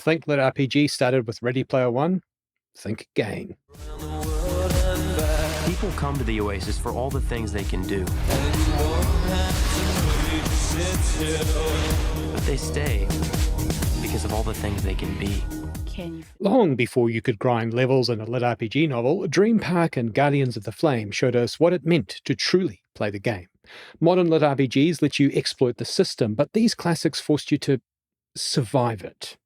Think LitRPG started with Ready Player One? Think again. People come to the Oasis for all the things they can do. But they stay because of all the things they can be. Long before you could grind levels in a LitRPG novel, Dream Park and Guardians of the Flame showed us what it meant to truly play the game. Modern LitRPGs let you exploit the system, but these classics forced you to survive it.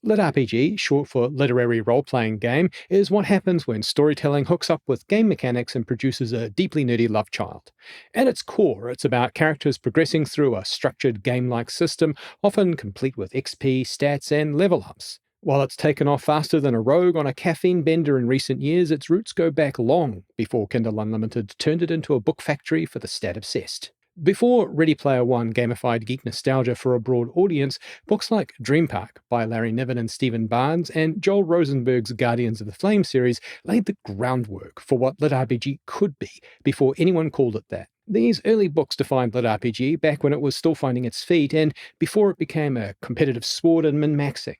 LitRPG, short for literary role-playing game, is what happens when storytelling hooks up with game mechanics and produces a deeply nerdy love child. At its core, it's about characters progressing through a structured game-like system, often complete with XP, stats, and level ups. While it's taken off faster than a rogue on a caffeine bender in recent years, its roots go back long before Kindle Unlimited turned it into a book factory for the stat-obsessed. Before Ready Player One gamified geek nostalgia for a broad audience, books like Dream Park by Larry Niven and Stephen Barnes and Joel Rosenberg's Guardians of the Flame series laid the groundwork for what LitRPG could be before anyone called it that. These early books defined LitRPG back when it was still finding its feet and before it became a competitive sport and min-maxing.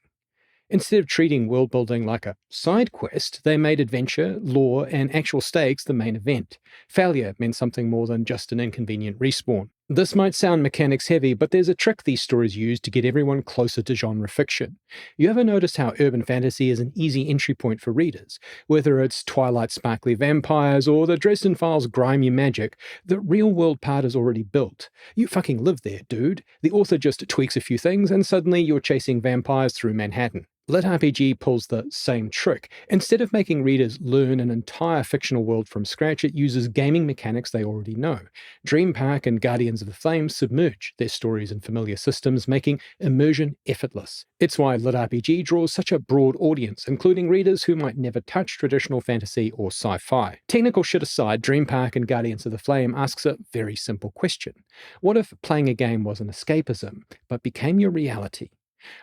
Instead of treating world-building like a side quest, they made adventure, lore, and actual stakes the main event. Failure meant something more than just an inconvenient respawn. This might sound mechanics heavy, but there's a trick these stories use to get everyone closer to genre fiction. You ever noticed how urban fantasy is an easy entry point for readers? Whether it's Twilight's sparkly vampires or the Dresden Files' grimy magic, the real-world part is already built. You fucking live there, dude. The author just tweaks a few things and suddenly you're chasing vampires through Manhattan. LitRPG pulls the same trick. Instead of making readers learn an entire fictional world from scratch, it uses gaming mechanics they already know. Dream Park and Guardians of the Flame submerge their stories in familiar systems, making immersion effortless. It's why LitRPG draws such a broad audience, including readers who might never touch traditional fantasy or sci-fi. Technical shit aside, Dream Park and Guardians of the Flame asks a very simple question. What if playing a game was an escapism, but became your reality?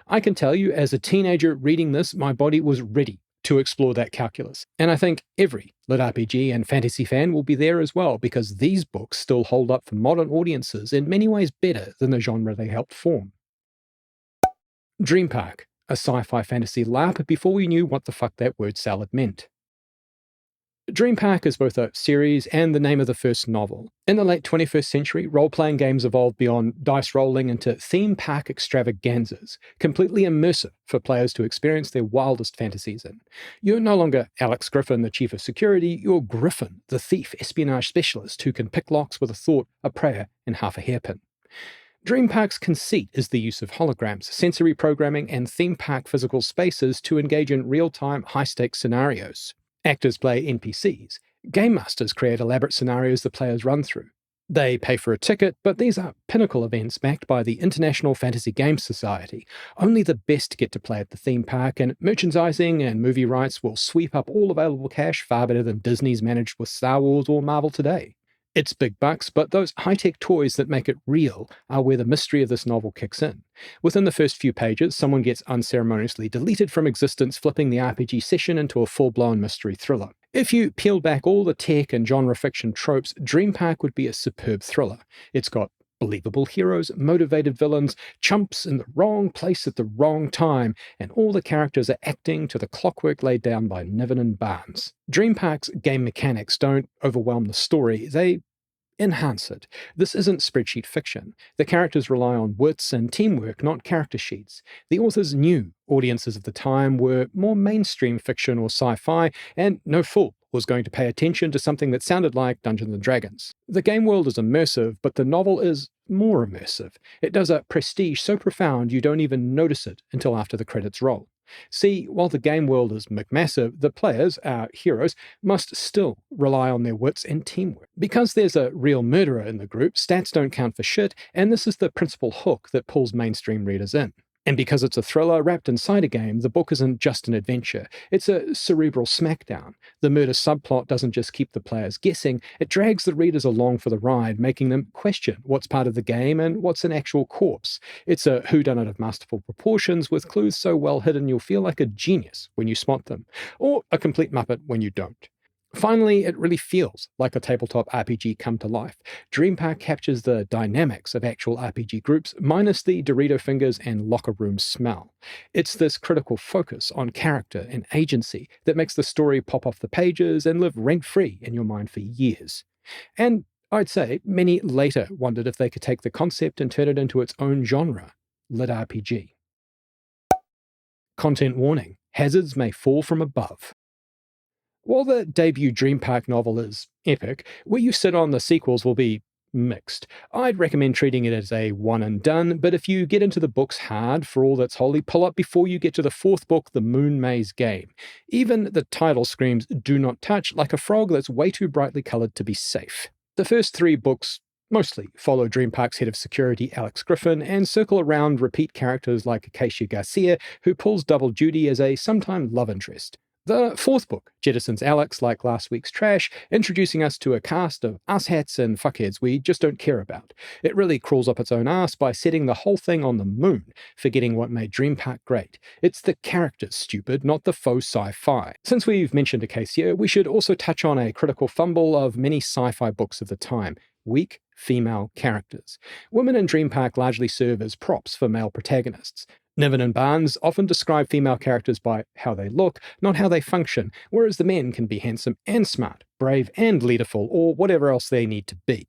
I can tell you, as a teenager reading this, my body was ready to explore that calculus. And I think every LitRPG and fantasy fan will be there as well, because these books still hold up for modern audiences in many ways better than the genre they helped form. Dream Park, a sci-fi fantasy LARP before we knew what the fuck that word salad meant. Dream Park is both a series and the name of the first novel. In the late 21st century, role-playing games evolved beyond dice rolling into theme park extravaganzas, completely immersive for players to experience their wildest fantasies in. You're no longer Alex Griffin, the chief of security, you're Griffin, the thief espionage specialist who can pick locks with a thought, a prayer, and half a hairpin. Dream Park's conceit is the use of holograms, sensory programming, and theme park physical spaces to engage in real-time, high-stakes scenarios. Actors play NPCs. Game masters create elaborate scenarios the players run through. They pay for a ticket, but these are pinnacle events backed by the International Fantasy Games Society. Only the best get to play at the theme park, and merchandising and movie rights will sweep up all available cash far better than Disney's managed with Star Wars or Marvel today. It's big bucks, but those high-tech toys that make it real are where the mystery of this novel kicks in. Within the first few pages, someone gets unceremoniously deleted from existence, flipping the RPG session into a full-blown mystery thriller. If you peeled back all the tech and genre fiction tropes, Dream Park would be a superb thriller. It's got believable heroes, motivated villains, chumps in the wrong place at the wrong time, and all the characters are acting to the clockwork laid down by Niven and Barnes. Dream Park's game mechanics don't overwhelm the story, they enhance it. This isn't spreadsheet fiction. The characters rely on wits and teamwork, not character sheets. The authors knew audiences of the time were more mainstream fiction or sci-fi, and no fool was going to pay attention to something that sounded like Dungeons & Dragons. The game world is immersive, but the novel is more immersive. It does a prestige so profound you don't even notice it until after the credits roll. See, while the game world is massive, the players, our heroes, must still rely on their wits and teamwork. Because there's a real murderer in the group, stats don't count for shit, and this is the principal hook that pulls mainstream readers in. And because it's a thriller wrapped inside a game, the book isn't just an adventure. It's a cerebral smackdown. The murder subplot doesn't just keep the players guessing, it drags the readers along for the ride, making them question what's part of the game and what's an actual corpse. It's a whodunit of masterful proportions, with clues so well hidden you'll feel like a genius when you spot them, or a complete muppet when you don't. Finally, it really feels like a tabletop RPG come to life. Dreampark captures the dynamics of actual RPG groups, minus the Dorito fingers and locker room smell. It's this critical focus on character and agency that makes the story pop off the pages and live rent free in your mind for years. And I'd say many later wondered if they could take the concept and turn it into its own genre, lit RPG. Content warning: hazards may fall from above. While the debut Dream Park novel is epic, where you sit on the sequels will be mixed. I'd recommend treating it as a one and done, but if you get into the books hard for all that's holy, pull up before you get to the fourth book, The Moon Maze Game. Even the title screams do not touch, like a frog that's way too brightly coloured to be safe. The first three books mostly follow Dream Park's head of security, Alex Griffin, and circle around repeat characters like Acacia Garcia, who pulls double duty as a sometime love interest. The fourth book jettisons Alex like last week's trash, introducing us to a cast of asshats and fuckheads we just don't care about. It really crawls up its own ass by setting the whole thing on the moon, forgetting what made Dream Park great. It's the characters, stupid, not the faux sci-fi. Since we've mentioned Acacia, we should also touch on a critical fumble of many sci-fi books of the time: weak female characters. Women in Dream Park largely serve as props for male protagonists. Niven and Barnes often describe female characters by how they look, not how they function, whereas the men can be handsome and smart, brave and leaderful, or whatever else they need to be.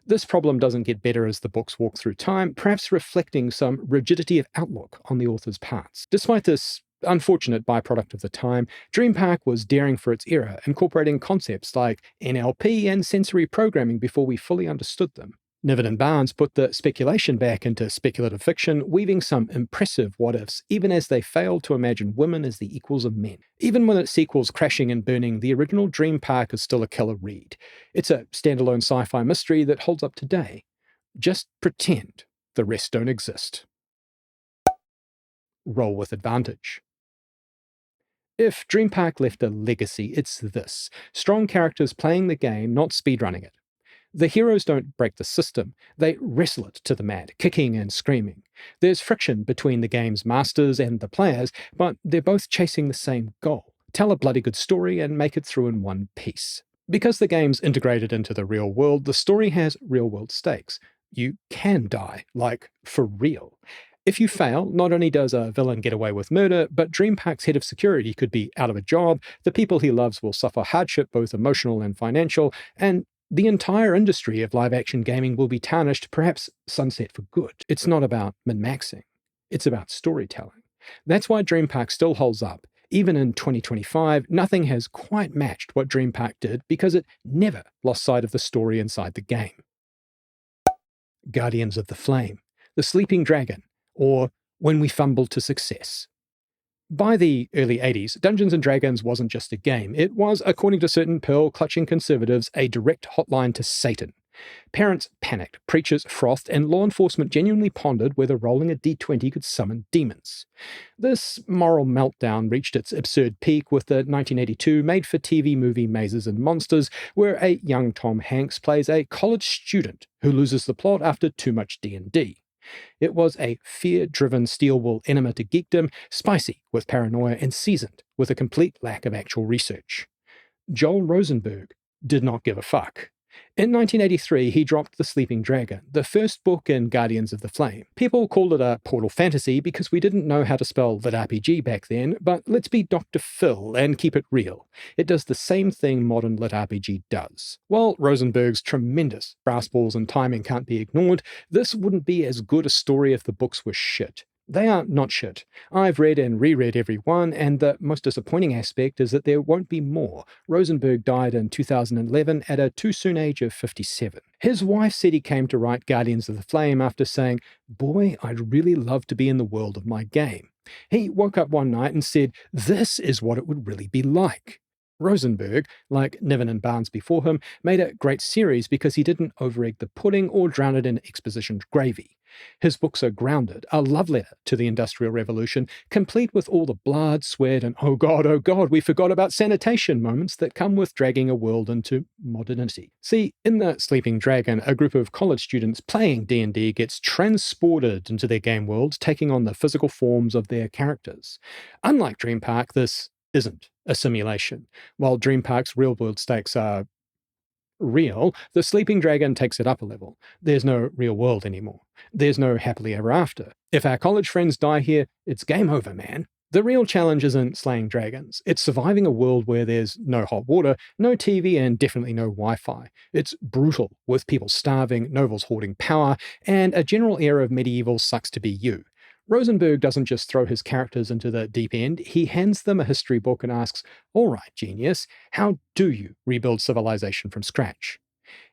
This problem doesn't get better as the books walk through time, perhaps reflecting some rigidity of outlook on the author's parts. Despite this unfortunate byproduct of the time, Dream Park was daring for its era, incorporating concepts like NLP and sensory programming before we fully understood them. Niven and Barnes put the speculation back into speculative fiction, weaving some impressive what-ifs, even as they failed to imagine women as the equals of men. Even with its sequels crashing and burning, the original Dream Park is still a killer read. It's a standalone sci-fi mystery that holds up today. Just pretend the rest don't exist. Roll with advantage. If Dream Park left a legacy, it's this: strong characters playing the game, not speedrunning it. The heroes don't break the system, they wrestle it to the mat, kicking and screaming. There's friction between the game's masters and the players, but they're both chasing the same goal: tell a bloody good story and make it through in one piece. Because the game's integrated into the real world, the story has real-world stakes. You can die, like for real. If you fail, not only does a villain get away with murder, but Dream Park's head of security could be out of a job, the people he loves will suffer hardship, both emotional and financial, and the entire industry of live-action gaming will be tarnished, perhaps sunset for good. It's not about min-maxing. It's about storytelling. That's why Dream Park still holds up. Even in 2025, nothing has quite matched what Dream Park did because it never lost sight of the story inside the game. Guardians of the Flame, The Sleeping Dragon, or When We Fumbled to Success. By the early 80s, Dungeons & Dragons wasn't just a game. It was, according to certain pearl-clutching conservatives, a direct hotline to Satan. Parents panicked, preachers frothed, and law enforcement genuinely pondered whether rolling a d20 could summon demons. This moral meltdown reached its absurd peak with the 1982 made-for-TV movie Mazes and Monsters, where a young Tom Hanks plays a college student who loses the plot after too much D&D. It was a fear-driven steel-wool enema to geekdom, spicy with paranoia and seasoned with a complete lack of actual research. Joel Rosenberg did not give a fuck. In 1983, he dropped The Sleeping Dragon, the first book in Guardians of the Flame. People called it a portal fantasy because we didn't know how to spell LitRPG back then, but let's be Dr. Phil and keep it real. It does the same thing modern LitRPG does. While Rosenberg's tremendous brass balls and timing can't be ignored, this wouldn't be as good a story if the books were shit. They are not shit. I've read and reread every one, and the most disappointing aspect is that there won't be more. Rosenberg died in 2011 at a too-soon age of 57. His wife said he came to write Guardians of the Flame after saying, "Boy, I'd really love to be in the world of my game." He woke up one night and said, "This is what it would really be like." Rosenberg, like Niven and Barnes before him, made a great series because he didn't over-egg the pudding or drown it in exposition gravy. His books are grounded, a love letter to the Industrial Revolution, complete with all the blood, sweat, and oh god, we forgot about sanitation moments that come with dragging a world into modernity. See, in The Sleeping Dragon, a group of college students playing D&D gets transported into their game world, taking on the physical forms of their characters. Unlike Dream Park, this isn't a simulation. While Dream Park's real world stakes are real, the Sleeping Dragon takes it up a level. There's no real world anymore. There's no happily ever after. If our college friends die here, it's game over, man. The real challenge isn't slaying dragons. It's surviving a world where there's no hot water, no TV, and definitely no Wi Fi. It's brutal, with people starving, nobles hoarding power, and a general air of medieval sucks to be you. Rosenberg doesn't just throw his characters into the deep end, he hands them a history book and asks, all right, genius, how do you rebuild civilization from scratch?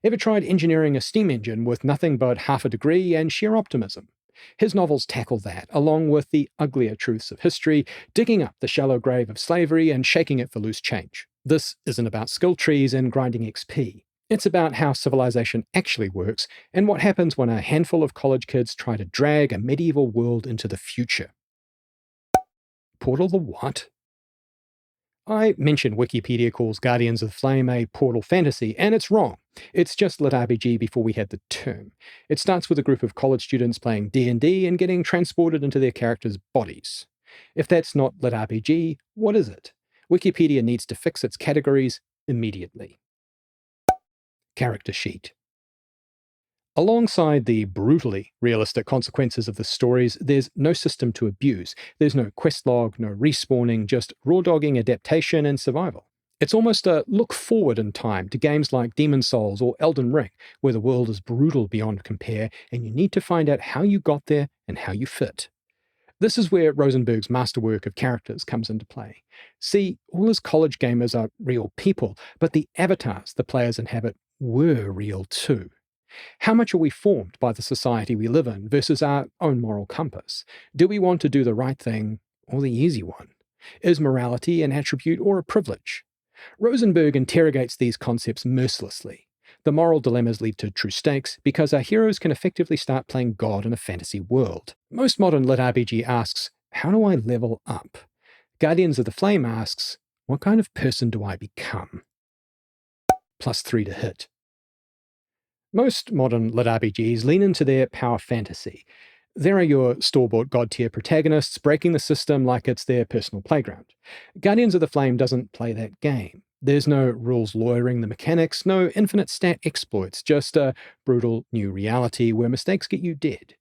Ever tried engineering a steam engine with nothing but half a degree and sheer optimism? His novels tackle that, along with the uglier truths of history, digging up the shallow grave of slavery and shaking it for loose change. This isn't about skill trees and grinding XP. It's about how civilization actually works and what happens when a handful of college kids try to drag a medieval world into the future. Portal the what? I mentioned Wikipedia calls Guardians of the Flame a portal fantasy, and it's wrong. It's just LitRPG before we had the term. It starts with a group of college students playing D&D and getting transported into their characters' bodies. If that's not LitRPG, what is it? Wikipedia needs to fix its categories immediately. Character sheet. Alongside the brutally realistic consequences of the stories, there's no system to abuse. There's no quest log, no respawning, just raw dogging adaptation and survival. It's almost a look forward in time to games like Demon's Souls or Elden Ring, where the world is brutal beyond compare, and you need to find out how you got there and how you fit. This is where Rosenberg's masterwork of characters comes into play. See, all his college gamers are real people, but the avatars the players inhabit were real too. How much are we formed by the society we live in versus our own moral compass? Do we want to do the right thing or the easy one? Is morality an attribute or a privilege? Rosenberg interrogates these concepts mercilessly. The moral dilemmas lead to true stakes because our heroes can effectively start playing God in a fantasy world. Most modern lit RPG asks, how do I level up? Guardians of the Flame asks, what kind of person do I become? +3 to hit. Most modern lit RPGs lean into their power fantasy. There are your store-bought god-tier protagonists breaking the system like it's their personal playground. Guardians of the Flame doesn't play that game. There's no rules lawyering the mechanics, no infinite stat exploits, just a brutal new reality where mistakes get you dead.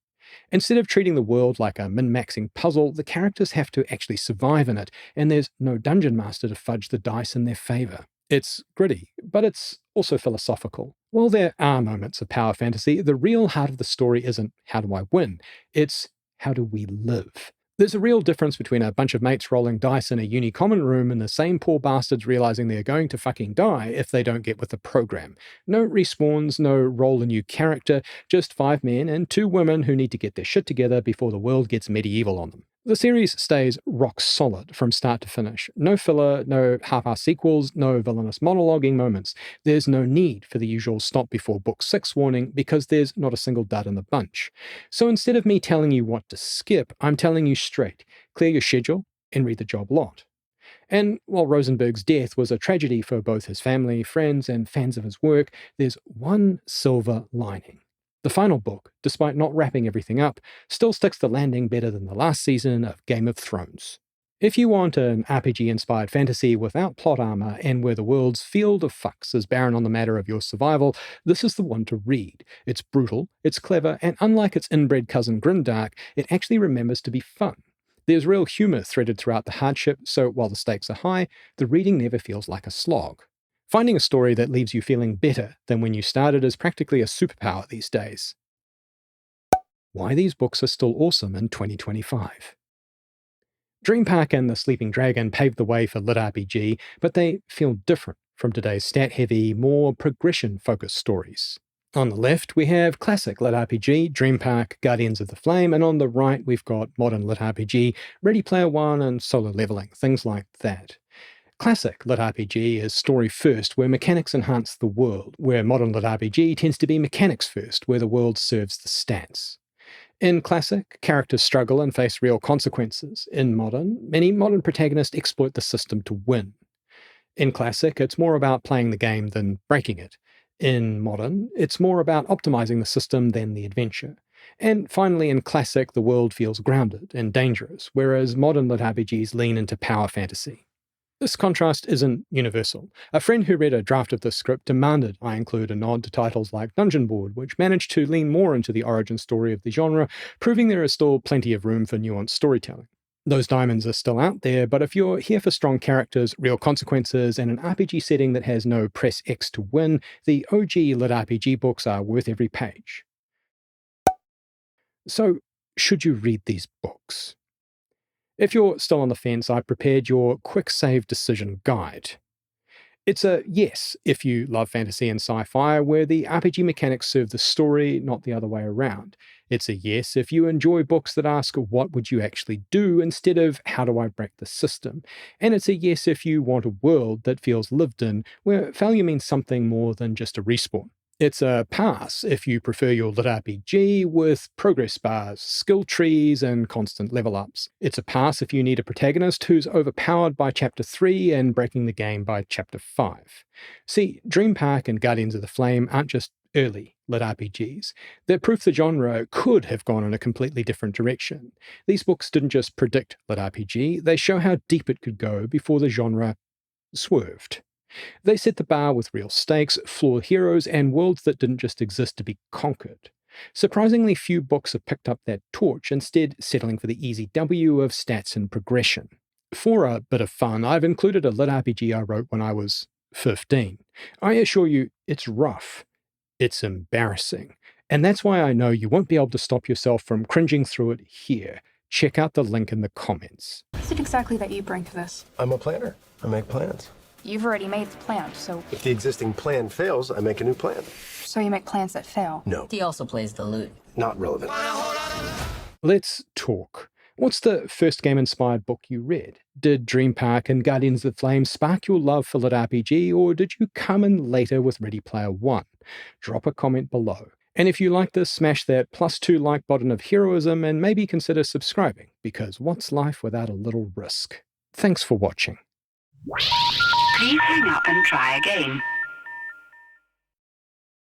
Instead of treating the world like a min-maxing puzzle, the characters have to actually survive in it, and there's no dungeon master to fudge the dice in their favor. It's gritty, but it's also philosophical. While there are moments of power fantasy, the real heart of the story isn't how do I win, it's how do we live. There's a real difference between a bunch of mates rolling dice in a uni common room and the same poor bastards realizing they're going to fucking die if they don't get with the program. No respawns, no roll a new character, just 5 men and 2 women who need to get their shit together before the world gets medieval on them. The series stays rock solid from start to finish. No filler, no half-assed sequels, no villainous monologuing moments. There's no need for the usual stop before book 6 warning because there's not a single dud in the bunch. So instead of me telling you what to skip, I'm telling you straight, clear your schedule and read the job lot. And while Rosenberg's death was a tragedy for both his family, friends, and fans of his work, there's one silver lining. The final book, despite not wrapping everything up, still sticks the landing better than the last season of Game of Thrones. If you want an RPG-inspired fantasy without plot armor and where the world's field of fucks is barren on the matter of your survival, this is the one to read. It's brutal, it's clever, and unlike its inbred cousin Grimdark, it actually remembers to be fun. There's real humor threaded throughout the hardship, so while the stakes are high, the reading never feels like a slog. Finding a story that leaves you feeling better than when you started is practically a superpower these days. Why these books are still awesome in 2025. Dream Park and The Sleeping Dragon paved the way for lit RPG, but they feel different from today's stat-heavy, more progression-focused stories. On the left, we have classic lit RPG, Dream Park, Guardians of the Flame, and on the right, we've got modern lit RPG, Ready Player One, and solo leveling, things like that. Classic lit RPG is story first, where mechanics enhance the world, where modern lit RPG tends to be mechanics first, where the world serves the stats. In classic, characters struggle and face real consequences. In modern, many modern protagonists exploit the system to win. In classic, it's more about playing the game than breaking it. In modern, it's more about optimizing the system than the adventure. And finally, in classic, the world feels grounded and dangerous, whereas modern lit RPGs lean into power fantasy. This contrast isn't universal. A friend who read a draft of this script demanded I include a nod to titles like Dungeon Board, which managed to lean more into the origin story of the genre, proving there is still plenty of room for nuanced storytelling. Those diamonds are still out there, but if you're here for strong characters, real consequences, and an RPG setting that has no press X to win, the OG LitRPG books are worth every page. So, should you read these books? If you're still on the fence, I've prepared your quick save decision guide. It's a yes if you love fantasy and sci fi, where the RPG mechanics serve the story, not the other way around. It's a yes if you enjoy books that ask, what would you actually do, instead of, how do I break the system? And it's a yes if you want a world that feels lived in, where failure means something more than just a respawn. It's a pass if you prefer your lit RPG with progress bars, skill trees, and constant level ups. It's a pass if you need a protagonist who's overpowered by Chapter 3 and breaking the game by Chapter 5. See, Dream Park and Guardians of the Flame aren't just early lit RPGs. They're proof the genre could have gone in a completely different direction. These books didn't just predict lit RPG, they show how deep it could go before the genre swerved. They set the bar with real stakes, flawed heroes, and worlds that didn't just exist to be conquered. Surprisingly few books have picked up that torch, instead settling for the easy W of stats and progression. For a bit of fun, I've included a lit RPG I wrote when I was 15. I assure you, it's rough. It's embarrassing. And that's why I know you won't be able to stop yourself from cringing through it here. Check out the link in the comments. What is it exactly that you bring to this? I'm a planner. I make plans. You've already made the plan, so... If the existing plan fails, I make a new plan. So you make plans that fail? No, He also plays the lute. not relevant. Let's talk. What's the first game-inspired book you read? Did Dream Park and Guardians of the Flame spark your love for lit RPG, or did you come in later with Ready Player One? Drop a comment below. And if you like this, smash that +2 like button of heroism and maybe consider subscribing, because what's life without a little risk? Thanks for watching. Please hang up and try again.